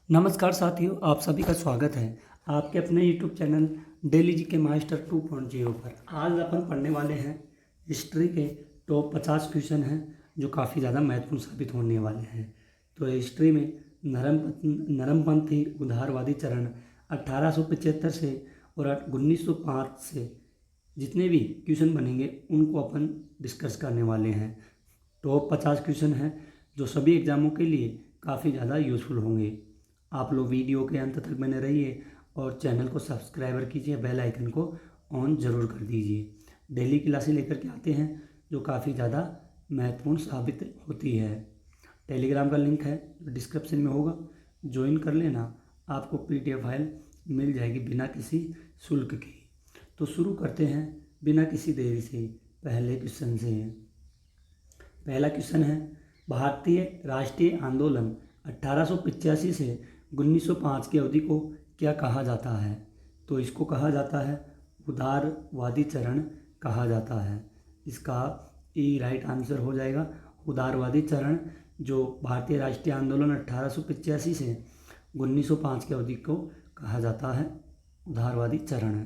नमस्कार साथियों, आप सभी का स्वागत है आपके अपने यूट्यूब चैनल डेली जी के मास्टर 2.0 पर। आज अपन पढ़ने वाले हैं हिस्ट्री के टॉप 50 क्वेश्चन हैं जो काफ़ी ज़्यादा महत्वपूर्ण साबित होने वाले हैं। तो हिस्ट्री में नरमपंथी उदारवादी चरण 1875 से और 1905 से जितने भी क्वेश्चन बनेंगे उनको अपन डिस्कस करने वाले हैं। टॉप 50 क्वेश्चन हैं जो सभी एग्ज़ामों के लिए काफ़ी ज़्यादा यूज़फुल होंगे। आप लोग वीडियो के अंत तक बने रहिए और चैनल को सब्सक्राइबर कीजिए, बेल आइकन को ऑन ज़रूर कर दीजिए। डेली क्लासें लेकर के आते हैं जो काफ़ी ज़्यादा महत्वपूर्ण साबित होती है। टेलीग्राम का लिंक है डिस्क्रिप्शन में होगा, ज्वाइन कर लेना, आपको PDF फाइल मिल जाएगी बिना किसी शुल्क की। तो शुरू करते हैं बिना किसी देरी से पहले क्वेश्चन से। पहला क्वेश्चन है, भारतीय राष्ट्रीय आंदोलन 1885 से 1905 की अवधि को क्या कहा जाता है? तो इसको कहा जाता है उदारवादी चरण कहा जाता है। इसका राइट आंसर हो जाएगा उदारवादी चरण, जो भारतीय राष्ट्रीय आंदोलन 1885 से 1905 की अवधि को कहा जाता है उदारवादी चरण।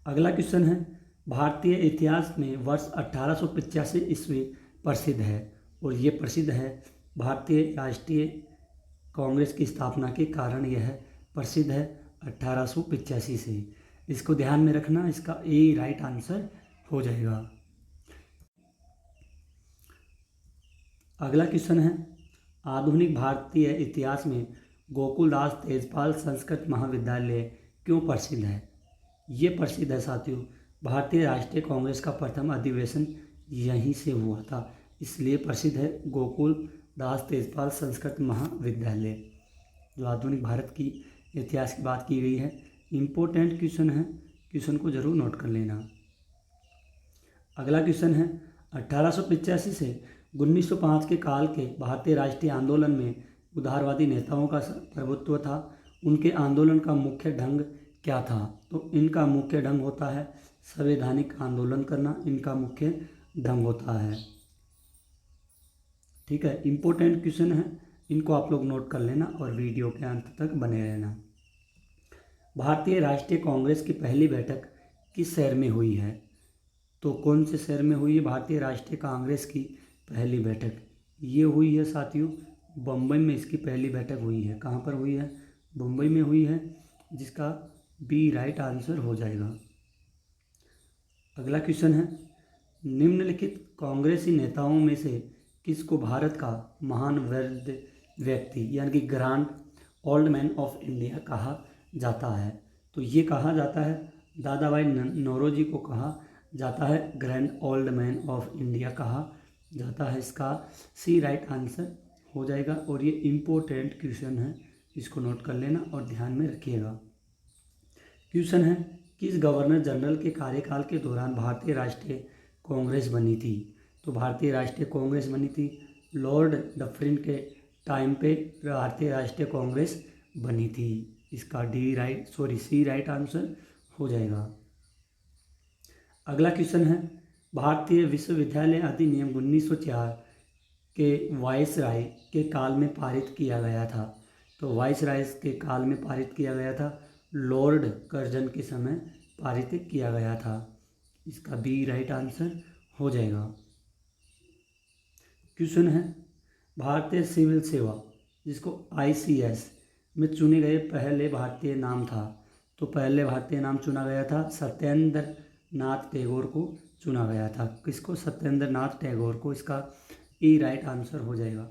अगला क्वेश्चन है, भारतीय इतिहास में वर्ष 1885 ईस्वी प्रसिद्ध है और ये प्रसिद्ध है भारतीय राष्ट्रीय कांग्रेस की स्थापना के कारण यह प्रसिद्ध है 1885 से। इसको ध्यान में रखना, इसका राइट आंसर हो जाएगा। अगला क्वेश्चन है, आधुनिक भारतीय इतिहास में गोकुलदास तेजपाल संस्कृत महाविद्यालय क्यों प्रसिद्ध है? ये प्रसिद्ध है साथियों, भारतीय राष्ट्रीय कांग्रेस का प्रथम अधिवेशन यहीं से हुआ था, इसलिए प्रसिद्ध है गोकुलदास तेजपाल संस्कृत महाविद्यालय। जो आधुनिक भारत की इतिहास की बात की गई है, इम्पोर्टेंट क्वेश्चन है, क्वेश्चन को जरूर नोट कर लेना। अगला क्वेश्चन है, 1885 से 1905 के काल के भारतीय राष्ट्रीय आंदोलन में उदारवादी नेताओं का प्रभुत्व था। उनके आंदोलन का मुख्य ढंग क्या था? तो इनका मुख्य ढंग होता है संवैधानिक आंदोलन करना, इनका मुख्य ढंग होता है। ठीक है, इम्पोर्टेंट क्वेश्चन है, इनको आप लोग नोट कर लेना और वीडियो के अंत तक बने रहना। भारतीय राष्ट्रीय कांग्रेस की पहली बैठक किस शहर में हुई है? तो कौन से शहर में हुई है भारतीय राष्ट्रीय कांग्रेस की पहली बैठक? ये हुई है साथियों बम्बई में, इसकी पहली बैठक हुई है। कहाँ पर हुई है? बम्बई में हुई है, जिसका बी राइट आंसर हो जाएगा। अगला क्वेश्चन है, निम्नलिखित कांग्रेसी नेताओं में से किसको भारत का महान वृद्ध व्यक्ति यानी कि grand old man of India कहा जाता है? तो ये कहा जाता है दादा भाई नौरोजी को कहा जाता है grand old man of India कहा जाता है। इसका सी राइट आंसर हो जाएगा और ये इम्पोर्टेंट क्वेश्चन है, इसको नोट कर लेना और ध्यान में रखिएगा। क्वेश्चन है, किस गवर्नर जनरल के कार्यकाल के दौरान भारतीय राष्ट्रीय कांग्रेस बनी थी? तो भारतीय राष्ट्रीय कांग्रेस बनी थी लॉर्ड डफरिन के टाइम पे भारतीय राष्ट्रीय कांग्रेस बनी थी। इसका सी राइट आंसर हो जाएगा। अगला क्वेश्चन है, भारतीय विश्वविद्यालय अधिनियम 1904 के वायसराय के काल में पारित किया गया था। तो वायसराय के काल में पारित किया गया था, लॉर्ड कर्जन के समय पारित किया गया था। इसका बी राइट आंसर हो जाएगा। क्वेश्चन है, भारतीय सिविल सेवा जिसको ICS में चुने गए पहले भारतीय नाम था। तो पहले भारतीय नाम चुना गया था सत्येंद्र नाथ टैगोर को चुना गया था। किसको? सत्येंद्र नाथ टैगोर को। इसका राइट आंसर हो जाएगा।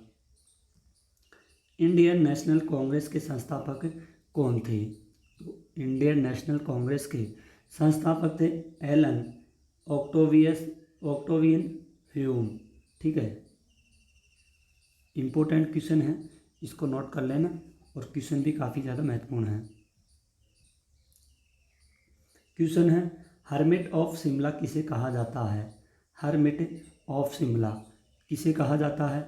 इंडियन नेशनल कांग्रेस के संस्थापक कौन थे? तो इंडियन नेशनल कांग्रेस के संस्थापक थे एलन ऑक्टेवियन ह्यूम। ठीक है, इम्पोर्टेंट क्वेश्चन है, इसको नोट कर लेना और क्वेश्चन भी काफ़ी ज़्यादा महत्वपूर्ण है। क्वेश्चन है, हर्मिट ऑफ शिमला किसे कहा जाता है? हर्मिट ऑफ शिमला किसे कहा जाता है?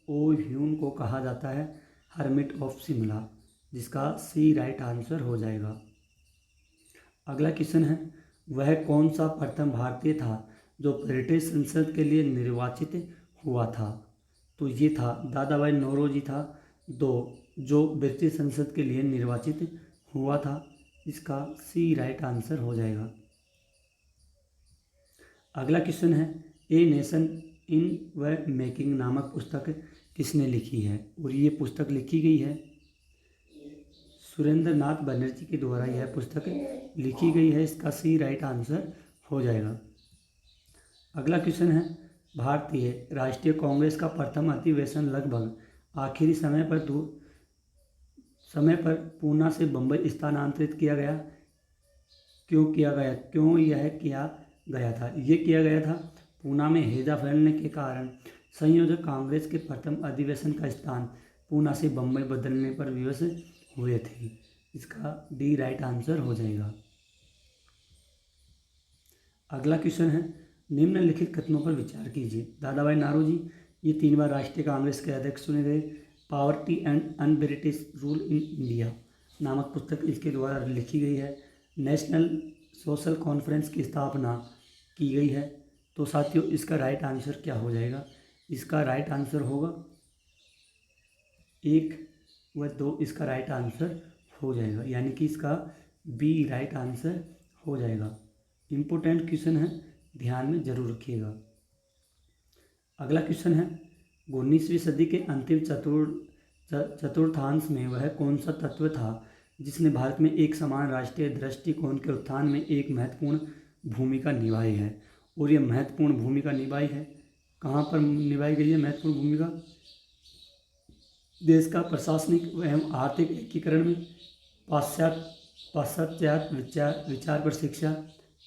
O ह्यूम को कहा जाता है हर्मिट ऑफ शिमला, जिसका सी राइट आंसर हो जाएगा। अगला क्वेश्चन है, वह कौन सा प्रथम भारतीय था जो ब्रिटिश संसद के लिए निर्वाचित हुआ था? तो ये था दादा भाई नौरोजी था। 2 जो ब्रिटिश संसद के लिए निर्वाचित हुआ था। इसका सी राइट आंसर हो जाएगा। अगला क्वेश्चन है, ए नेशन इन व मेकिंग नामक पुस्तक किसने लिखी है? और ये पुस्तक लिखी गई है सुरेंद्र नाथ बनर्जी के द्वारा यह पुस्तक लिखी गई है। इसका सी राइट आंसर हो जाएगा। अगला क्वेश्चन है, भारतीय राष्ट्रीय कांग्रेस का प्रथम अधिवेशन लगभग आखिरी समय पर पूना से बम्बई स्थानांतरित किया गया। क्यों यह किया गया था? ये किया गया था पूना में हैजा फैलने के कारण संयोजक कांग्रेस के प्रथम अधिवेशन का स्थान पूना से बम्बई बदलने पर विवश हुए थे। इसका डी राइट आंसर हो जाएगा। अगला क्वेश्चन है, निम्नलिखित कथनों पर विचार कीजिए। दादा भाई नौरोजी ये 3 बार राष्ट्रीय कांग्रेस के अध्यक्ष चुने गए। Poverty and un British rule in India नामक पुस्तक इसके द्वारा लिखी गई है। नेशनल सोशल कॉन्फ्रेंस की स्थापना की गई है। तो साथियों इसका राइट आंसर क्या हो जाएगा? इसका राइट आंसर होगा 1 व 2। इसका राइट आंसर हो जाएगा, यानी कि इसका बी राइट आंसर हो जाएगा। इम्पोर्टेंट क्वेश्चन है, ध्यान में जरूर रखिएगा। अगला क्वेश्चन है, 19वीं सदी के अंतिम चतुर्थांश में वह कौन सा तत्व था जिसने भारत में एक समान राष्ट्रीय दृष्टिकोण के उत्थान में एक महत्वपूर्ण भूमिका निभाई है? और ये महत्वपूर्ण भूमिका निभाई है, कहाँ पर निभाई गई है महत्वपूर्ण भूमिका? देश का प्रशासनिक एवं आर्थिक एकीकरण में, पाश्चात्य विचार पर शिक्षा,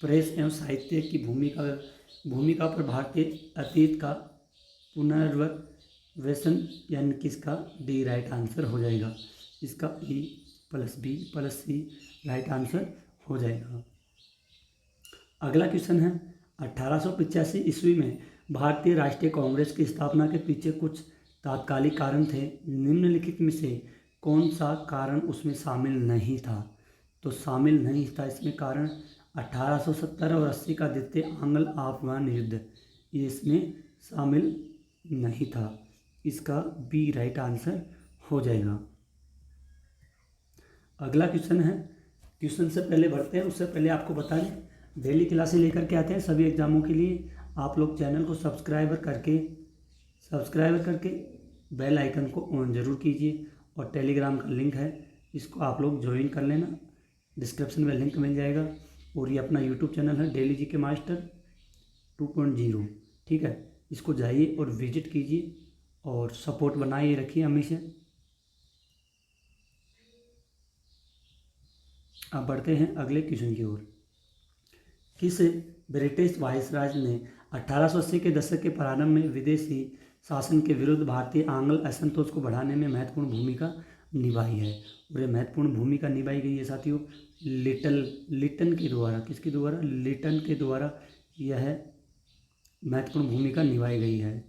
प्रेस एवं साहित्य की भूमिका पर भारतीय अतीत का पुनर्वेशन, यानी कि इसका डी राइट आंसर हो जाएगा। इसका ई प्लस बी प्लस सी राइट आंसर हो जाएगा। अगला क्वेश्चन है, 1885 ईस्वी में भारतीय राष्ट्रीय कांग्रेस की स्थापना के पीछे कुछ तात्कालिक कारण थे। निम्नलिखित में से कौन सा कारण उसमें शामिल नहीं था? तो शामिल नहीं था इसमें कारण 1870 और 80 का द्वितीय आंग्ल अफगान युद्ध, ये इसमें शामिल नहीं था। इसका बी राइट आंसर हो जाएगा। अगला क्वेश्चन है, क्वेश्चन से पहले बढ़ते हैं उससे पहले आपको बता दें डेली क्लासें लेकर के आते हैं सभी एग्जामों के लिए। आप लोग चैनल को सब्सक्राइब करके बेल आइकन को ऑन जरूर कीजिए। और टेलीग्राम का लिंक है, इसको आप लोग ज्वाइन कर लेना, डिस्क्रिप्शन में लिंक मिल जाएगा। और ये अपना यूट्यूब चैनल है डेली जीके मास्टर 2.0, ठीक है। इसको जाइए और विजिट कीजिए और सपोर्ट बनाए रखिए हमेशा। अब बढ़ते हैं अगले क्वेश्चन की ओर। किस ब्रिटिश वायसराय ने 1880 के दशक के प्रारंभ में विदेशी शासन के विरुद्ध भारतीय आंग्ल असंतोष को बढ़ाने में महत्वपूर्ण भूमिका निभाई है? और ये महत्वपूर्ण भूमिका निभाई गई है साथियों लिटन के द्वारा। किसके द्वारा? लिटन के द्वारा यह महत्वपूर्ण भूमिका निभाई गई है।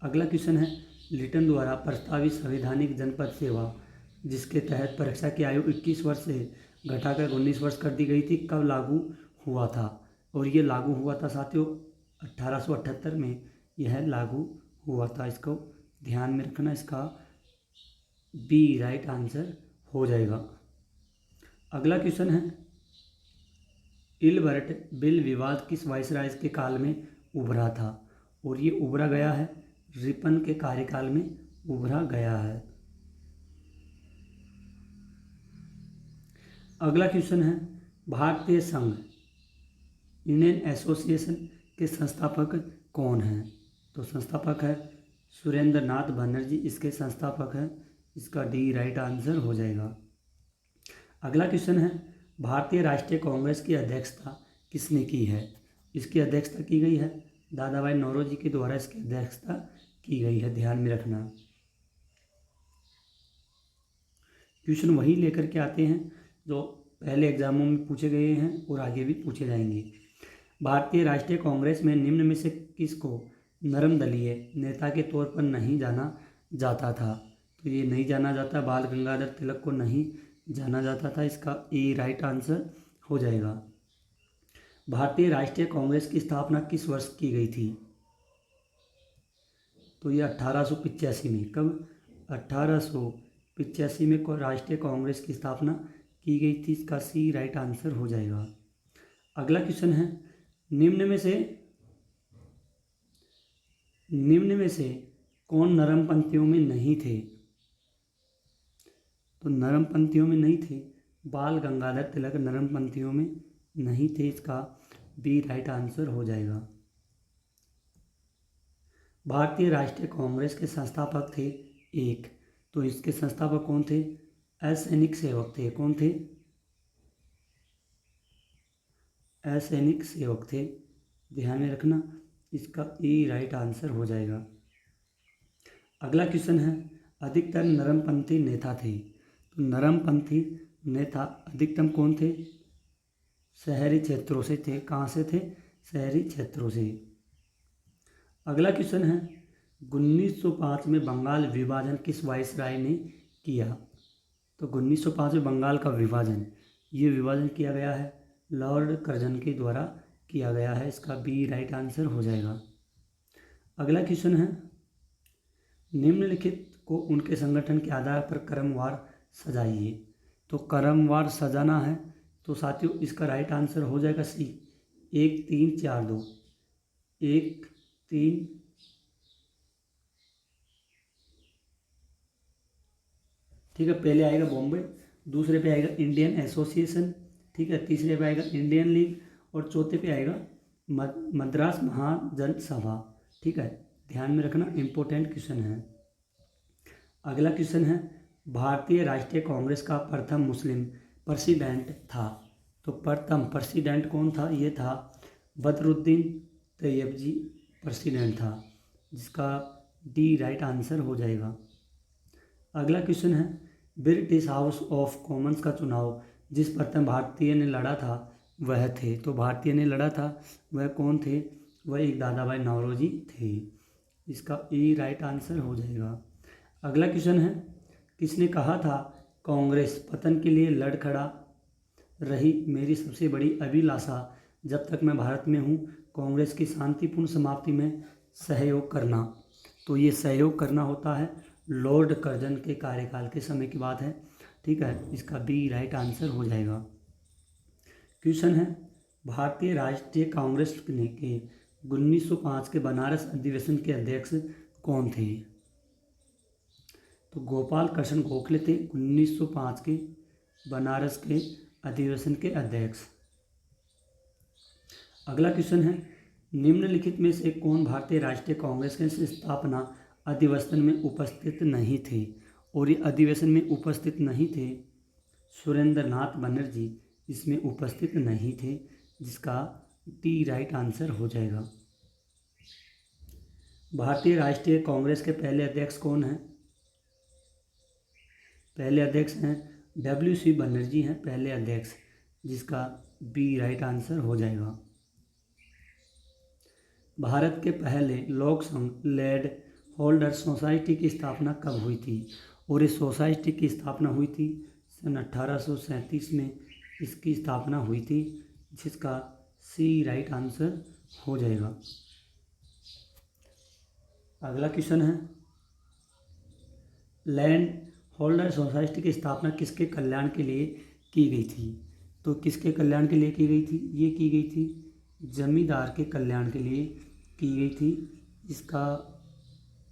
अगला क्वेश्चन है, लिटन द्वारा प्रस्तावित संवैधानिक जनपद सेवा, जिसके तहत परीक्षा की आयु 21 वर्ष से घटाकर 19 वर्ष कर दी गई थी, कब लागू हुआ था? और ये लागू हुआ था साथियों 1878 में यह लागू हुआ था। इसको ध्यान में रखना, इसका बी राइट आंसर हो जाएगा। अगला क्वेश्चन है, इल्बर्ट बिल विवाद किस वायसराय के काल में उभरा था? और ये उभरा गया है रिपन के कार्यकाल में उभरा गया है। अगला क्वेश्चन है, भारतीय संघ इंडियन एसोसिएशन के संस्थापक कौन हैं? तो संस्थापक है सुरेंद्र नाथ बनर्जी, इसके संस्थापक हैं। इसका डी राइट आंसर हो जाएगा। अगला क्वेश्चन है, भारतीय राष्ट्रीय कांग्रेस की अध्यक्षता किसने की है? इसकी अध्यक्षता की गई है दादा भाई नौरोजी के द्वारा इसकी अध्यक्षता की गई है, ध्यान में रखना। क्वेश्चन वही लेकर के आते हैं जो पहले एग्जामों में पूछे गए हैं और आगे भी पूछे जाएंगे। भारतीय राष्ट्रीय कांग्रेस में निम्न में से किसको नरम दलीय नेता के तौर पर नहीं जाना जाता था? तो ये नहीं जाना जाता, बाल गंगाधर तिलक को नहीं जाना जाता था। इसका ए राइट आंसर हो जाएगा। भारतीय राष्ट्रीय कांग्रेस की स्थापना किस वर्ष की गई थी? तो ये 1885 में, कब? 1885 में राष्ट्रीय कांग्रेस की स्थापना की गई थी। इसका सी राइट आंसर हो जाएगा। अगला क्वेश्चन है, निम्न में से कौन नरमपंथियों में नहीं थे? तो नरमपंथियों में नहीं थे, बाल गंगाधर तिलक नरमपंथियों में नहीं थे। इसका बी राइट आंसर हो जाएगा। भारतीय राष्ट्रीय कांग्रेस के संस्थापक थे एक, तो इसके संस्थापक कौन थे? असैनिक सेवक थे। कौन थे? असैनिक सेवक थे, ध्यान में रखना। इसका ई राइट आंसर हो जाएगा। अगला क्वेश्चन है, अधिकतर नरमपंथी नेता थे। तो नरमपंथी नेता अधिकतम कौन थे? शहरी क्षेत्रों से थे। कहाँ से थे? शहरी क्षेत्रों से। अगला क्वेश्चन है, 1905 में बंगाल विभाजन किस वायसराय ने किया? तो 1905 में बंगाल का विभाजन, ये विभाजन किया गया है लॉर्ड कर्जन के द्वारा किया गया है। इसका बी राइट आंसर हो जाएगा। अगला क्वेश्चन है, निम्नलिखित को उनके संगठन के आधार पर क्रमवार सजाइए। तो क्रमवार सजाना है तो साथियों इसका राइट आंसर हो जाएगा सी, 1 3 4 2। 1 3 ठीक है, पहले आएगा बॉम्बे, दूसरे पे आएगा इंडियन एसोसिएशन, ठीक है, तीसरे पे आएगा इंडियन लीग और चौथे पे आएगा मद्रास महाजन सभा। ठीक है, ध्यान में रखना, इंपॉर्टेंट क्वेश्चन है। अगला क्वेश्चन है, भारतीय राष्ट्रीय कांग्रेस का प्रथम मुस्लिम प्रेसिडेंट था। तो प्रथम प्रेसिडेंट कौन था? ये था बदरुद्दीन तैयबजी प्रेसिडेंट था, जिसका डी राइट आंसर हो जाएगा। अगला क्वेश्चन है, ब्रिटिश हाउस ऑफ कॉमन्स का चुनाव जिस प्रथम भारतीय ने लड़ा था वह थे। तो भारतीय ने लड़ा था वह कौन थे? वह एक दादा भाई नौरोजी थे। इसका ई राइट आंसर हो जाएगा। अगला क्वेश्चन है, किसने कहा था कांग्रेस पतन के लिए लड़ खड़ा रही मेरी सबसे बड़ी अभिलाषा जब तक मैं भारत में हूँ कांग्रेस की शांतिपूर्ण समाप्ति में सहयोग करना। तो ये सहयोग करना होता है लॉर्ड कर्जन के कार्यकाल के समय की बात है। ठीक है, इसका बी राइट आंसर हो जाएगा। क्वेश्चन है, भारतीय राष्ट्रीय कांग्रेस के 1905 के बनारस अधिवेशन के अध्यक्ष कौन थे? तो गोपाल कृष्ण गोखले थे 1905 के बनारस के अधिवेशन के अध्यक्ष। अगला क्वेश्चन है, निम्नलिखित में से कौन भारतीय राष्ट्रीय कांग्रेस के स्थापना अधिवेशन में उपस्थित नहीं थे? और ये अधिवेशन में उपस्थित नहीं थे सुरेंद्रनाथ बनर्जी इसमें उपस्थित नहीं थे, जिसका डी राइट आंसर हो जाएगा। भारतीय राष्ट्रीय कांग्रेस के पहले अध्यक्ष कौन हैं? पहले अध्यक्ष हैं WC बनर्जी हैं पहले अध्यक्ष, जिसका बी राइट आंसर हो जाएगा। भारत के पहले लोक संघ लैंड होल्डर सोसाइटी की स्थापना कब हुई थी? और इस सोसाइटी की स्थापना हुई थी सन 1837 में इसकी स्थापना हुई थी, जिसका सी राइट आंसर हो जाएगा। अगला क्वेश्चन है, लैंड होल्डर सोसाइटी की स्थापना किसके कल्याण के लिए की गई थी? तो किसके कल्याण के लिए की गई थी? ये की गई थी जमींदार के कल्याण के लिए की गई थी। इसका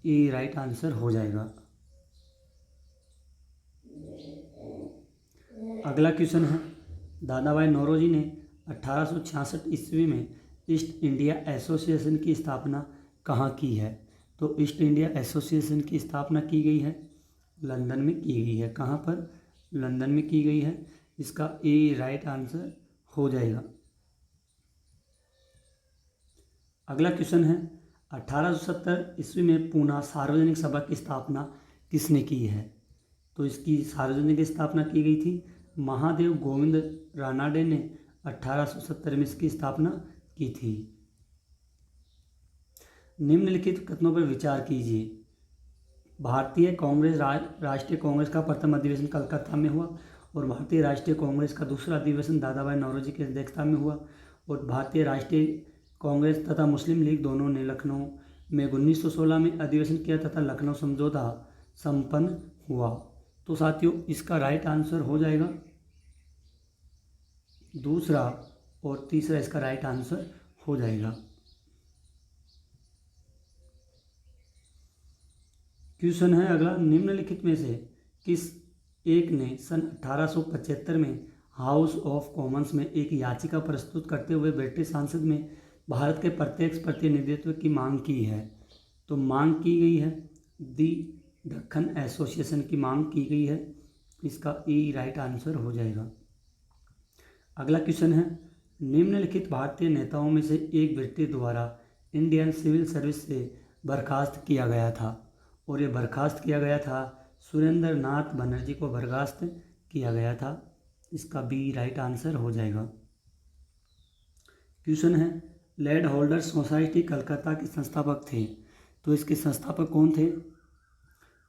ये राइट आंसर हो जाएगा। अगला क्वेश्चन है, दादा भाई नौरोजी ने 1866 ईस्वी में ईस्ट इंडिया एसोसिएशन की स्थापना कहाँ की है? तो ईस्ट इंडिया एसोसिएशन की स्थापना की गई है लंदन में की गई है। कहाँ पर? लंदन में की गई है। इसका ए राइट आंसर हो जाएगा। अगला क्वेश्चन है, 1870 ईस्वी में पूना सार्वजनिक सभा की स्थापना किसने की है? तो इसकी सार्वजनिक स्थापना की गई थी महादेव गोविंद रानाडे ने 1870 में इसकी स्थापना की थी। निम्नलिखित कथनों पर विचार कीजिए। भारतीय कांग्रेस राष्ट्रीय कांग्रेस का प्रथम अधिवेशन कलकत्ता में हुआ और भारतीय राष्ट्रीय कांग्रेस का दूसरा अधिवेशन दादा भाई नौरोजी की अध्यक्षता में हुआ और भारतीय राष्ट्रीय कांग्रेस तथा मुस्लिम लीग दोनों ने लखनऊ में 1916 में अधिवेशन किया तथा लखनऊ समझौता संपन्न हुआ। तो साथियों इसका राइट आंसर हो जाएगा दूसरा, और तीसरा इसका राइट आंसर हो जाएगा। क्वेश्चन है अगला, निम्नलिखित में से किस एक ने सन 1875 में हाउस ऑफ कॉमन्स में एक याचिका प्रस्तुत करते हुए ब्रिटिश संसद में भारत के प्रत्यक्ष प्रतिनिधित्व की मांग की है? तो मांग की गई है दी दक्खन एसोसिएशन की मांग की गई है। इसका ई राइट आंसर हो जाएगा। अगला क्वेश्चन है, निम्नलिखित भारतीय नेताओं में से एक ब्रिटिश द्वारा इंडियन सिविल सर्विस से बर्खास्त किया गया था, और ये बर्खास्त किया गया था सुरेंद्र नाथ बनर्जी को बर्खास्त किया गया था। इसका बी राइट आंसर हो जाएगा। क्वेश्चन है, लैंड होल्डर्स सोसाइटी कलकत्ता के संस्थापक थे, तो इसके संस्थापक कौन थे?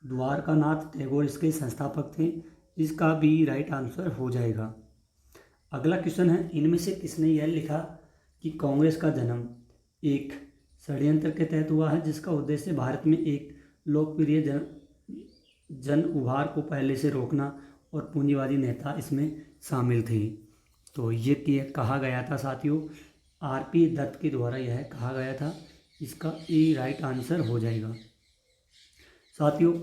द्वारकानाथ टैगोर इसके संस्थापक थे। इसका बी राइट आंसर हो जाएगा। अगला क्वेश्चन है, इनमें से किसने यह लिखा कि कांग्रेस का जन्म एक षड्यंत्र के तहत हुआ है जिसका उद्देश्य भारत में एक लोकप्रिय जन उभार को पहले से रोकना और पूंजीवादी नेता इसमें शामिल थे? तो ये कहा गया था साथियों आरपी दत्त के द्वारा यह कहा गया था। इसका ई राइट आंसर हो जाएगा। साथियों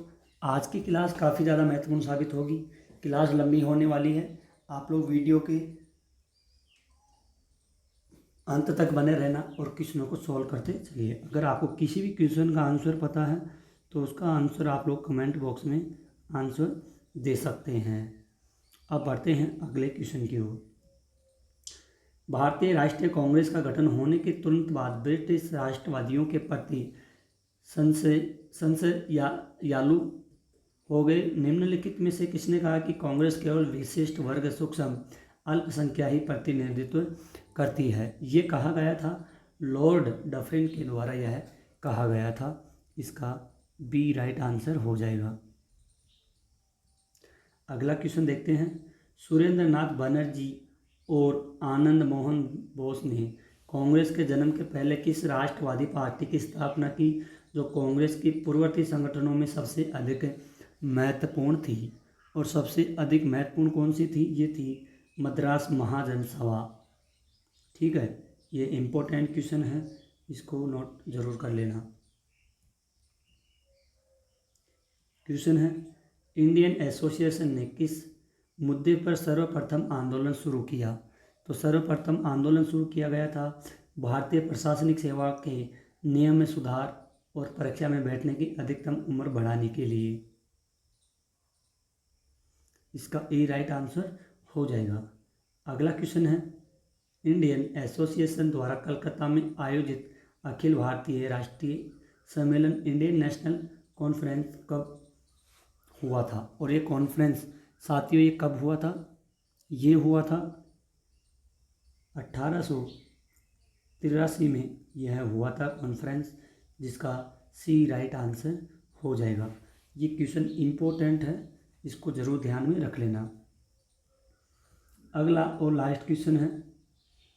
आज की क्लास काफ़ी ज़्यादा महत्वपूर्ण साबित होगी। क्लास लंबी होने वाली है, आप लोग वीडियो के अंत तक बने रहना और क्वेश्चनों को सॉल्व करते चलिए। अगर आपको किसी भी क्वेश्चन का आंसर पता है तो उसका आंसर आप लोग कमेंट बॉक्स में आंसर दे सकते हैं। अब बढ़ते हैं अगले क्वेश्चन की ओर। भारतीय राष्ट्रीय कांग्रेस का गठन होने के तुरंत बाद ब्रिटिश राष्ट्रवादियों के प्रति संशय यालू हो गए। निम्नलिखित में से किसने कहा कि कांग्रेस केवल विशिष्ट वर्ग सूक्ष्म अल्पसंख्या ही प्रतिनिधित्व करती है? ये कहा गया था लॉर्ड डफरिन के द्वारा यह कहा गया था। इसका बी राइट आंसर हो जाएगा। अगला क्वेश्चन देखते हैं, सुरेंद्र नाथ बनर्जी और आनंद मोहन बोस ने कांग्रेस के जन्म के पहले किस राष्ट्रवादी पार्टी की स्थापना की जो कांग्रेस की पूर्ववर्ती संगठनों में सबसे अधिक महत्वपूर्ण थी? और सबसे अधिक महत्वपूर्ण कौन सी थी? ये थी मद्रास महाजन सभा। ठीक है, ये इम्पोर्टेंट क्वेश्चन है, इसको नोट जरूर कर लेना। क्वेश्चन है, इंडियन एसोसिएशन ने किस मुद्दे पर सर्वप्रथम आंदोलन शुरू किया? तो सर्वप्रथम आंदोलन शुरू किया गया था भारतीय प्रशासनिक सेवा के नियम में सुधार और परीक्षा में बैठने की अधिकतम उम्र बढ़ाने के लिए। इसका ए राइट आंसर हो जाएगा। अगला क्वेश्चन है, इंडियन एसोसिएशन द्वारा कलकत्ता में आयोजित अखिल भारतीय राष्ट्रीय सम्मेलन इंडियन नेशनल कॉन्फ्रेंस कब हुआ था? और ये कॉन्फ्रेंस साथियों ये कब हुआ था? ये हुआ था 1883 में यह हुआ था कॉन्फ्रेंस, जिसका सी राइट आंसर हो जाएगा। ये क्वेश्चन इम्पोर्टेंट है, इसको ज़रूर ध्यान में रख लेना। अगला और लास्ट क्वेश्चन है,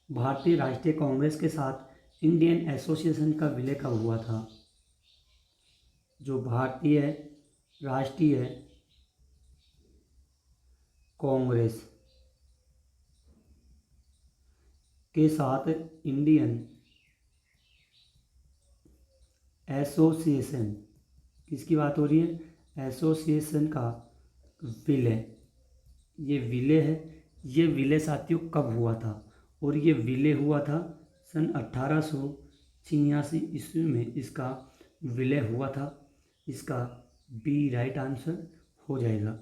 भारतीय राष्ट्रीय कांग्रेस के साथ इंडियन एसोसिएशन का विलय कब हुआ था? जो भारतीय राष्ट्रीय कांग्रेस के साथ इंडियन एसोसिएशन, किसकी बात हो रही है? एसोसिएशन का विलय, ये विलय है। ये विलय साथियों कब हुआ था? और ये विलय हुआ था सन 1886 ईस्वी में इसका विलय हुआ था। इसका बी राइट आंसर हो जाएगा।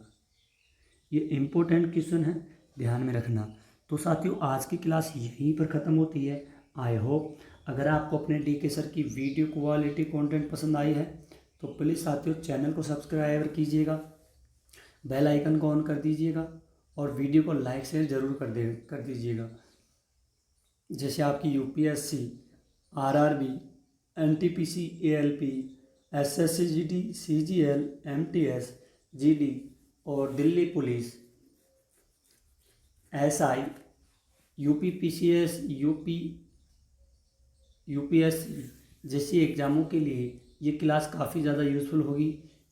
ये इम्पोर्टेंट क्वेश्चन है, ध्यान में रखना। तो साथियों आज की क्लास यहीं पर ख़त्म होती है। आई होप अगर आपको अपने डीके सर की वीडियो क्वालिटी कंटेंट पसंद आई है तो प्लीज़ साथियों चैनल को सब्सक्राइब कीजिएगा, बेल आइकन को ऑन कर दीजिएगा और वीडियो को लाइक शेयर ज़रूर कर दीजिएगा। जैसे आपकी UPSC, RRB, NTPC, ALP, SSC GD, CGL, MTS, GD और Delhi police, SI, UPPCS, UPSC जैसी एग्ज़ामों के लिए ये क्लास काफ़ी ज़्यादा यूज़फुल होगी।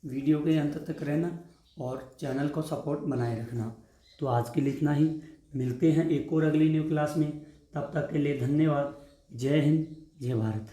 वीडियो के अंत तक रहना और चैनल को सपोर्ट बनाए रखना। तो आज के लिए इतना ही, मिलते हैं एक और अगली न्यू क्लास में। तब तक के लिए धन्यवाद। जय हिंद, जय भारत।